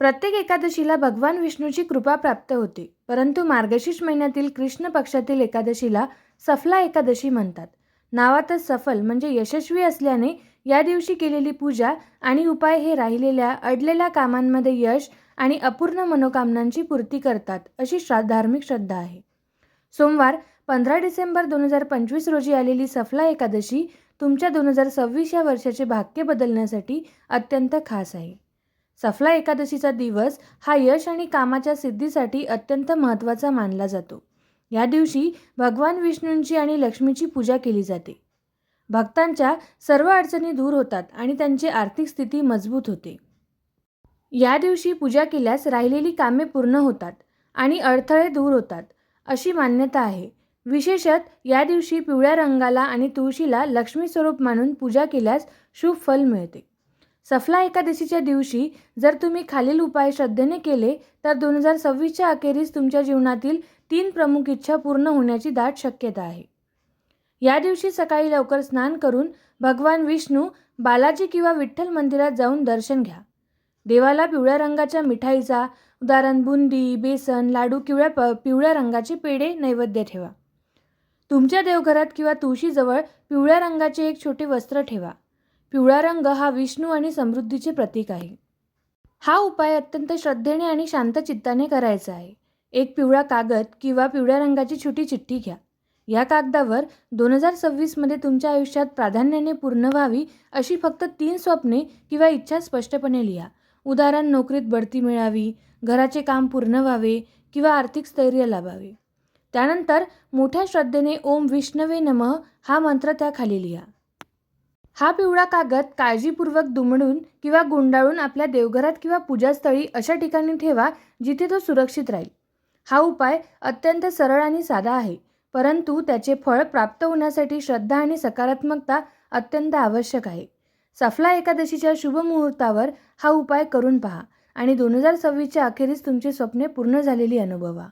प्रत्येक एकादशीला भगवान विष्णूची कृपा प्राप्त होते, परंतु मार्गशीर्ष महिन्यातील कृष्ण पक्षातील एकादशीला सफला एकादशी म्हणतात. नावातच सफल म्हणजे यशस्वी असल्याने या दिवशी केलेली पूजा आणि उपाय हे राहिलेल्या अडलेल्या कामांमध्ये यश आणि अपूर्ण मनोकामनांची पूर्ती करतात, अशी धार्मिक श्रद्धा आहे. सोमवार 15 डिसेंबर 2025 रोजी आलेली सफला एकादशी तुमच्या 2026 या वर्षाचे भाग्य बदलण्यासाठी अत्यंत खास आहे. सफला एकादशीचा दिवस हा यश आणि कामाच्या सिद्धीसाठी अत्यंत महत्त्वाचा मानला जातो. या दिवशी भगवान विष्णूंची आणि लक्ष्मीची पूजा केली जाते. भक्तांच्या सर्व अडचणी दूर होतात आणि त्यांची आर्थिक स्थिती मजबूत होते. या दिवशी पूजा केल्यास राहिलेली कामे पूर्ण होतात आणि अडथळे दूर होतात, अशी मान्यता आहे. विशेषतः या दिवशी पिवळ्या रंगाला आणि तुळशीला लक्ष्मी स्वरूप मानून पूजा केल्यास शुभ फल मिळते. सफला एकादशीच्या दिवशी जर तुम्ही खालील उपाय श्रद्धेने केले तर 2026च्या अखेरीस तुमच्या जीवनातील 3 प्रमुख इच्छा पूर्ण होण्याची दाट शक्यता आहे. या दिवशी सकाळी लवकर स्नान करून भगवान विष्णू, बालाजी किंवा विठ्ठल मंदिरात जाऊन दर्शन घ्या. देवाला पिवळ्या रंगाच्या मिठाईचा, उदाहरण बुंदी, बेसन, लाडू किंवा पिवळ्या रंगाचे पेढे नैवेद्य ठेवा. तुमच्या देवघरात किंवा तुळशीजवळ पिवळ्या रंगाचे एक छोटे वस्त्र ठेवा. पिवळा रंग हा विष्णू आणि समृद्धीचे प्रतीक आहे. हा उपाय अत्यंत श्रद्धेने आणि शांत चित्ताने करायचा आहे. एक पिवळा कागद किंवा पिवळ्या रंगाची छोटी चिठ्ठी घ्या. या कागदावर 2026मध्ये तुमच्या आयुष्यात प्राधान्याने पूर्ण व्हावी अशी फक्त 3 स्वप्ने किंवा इच्छा स्पष्टपणे लिहा. उदाहरण नोकरीत बढती मिळावी, घराचे काम पूर्ण व्हावे किंवा आर्थिक स्थैर्य लाभावे. त्यानंतर मोठ्या श्रद्धेने ओम विष्णवे नमः हा मंत्र त्याखाली लिहा. हा पिवळा कागद काळजीपूर्वक दुमडून किंवा गुंडाळून आपल्या देवघरात किंवा पूजास्थळी अशा ठिकाणी ठेवा जिथे तो सुरक्षित राहील. हा उपाय अत्यंत सरळ आणि साधा आहे, परंतु त्याचे फळ प्राप्त होण्यासाठी श्रद्धा आणि सकारात्मकता अत्यंत आवश्यक आहे. सफला एकादशीच्या शुभ मुहूर्तावर हा उपाय करून पहा आणि 2026च्या अखेरीस तुमची स्वप्ने पूर्ण झालेली अनुभवा.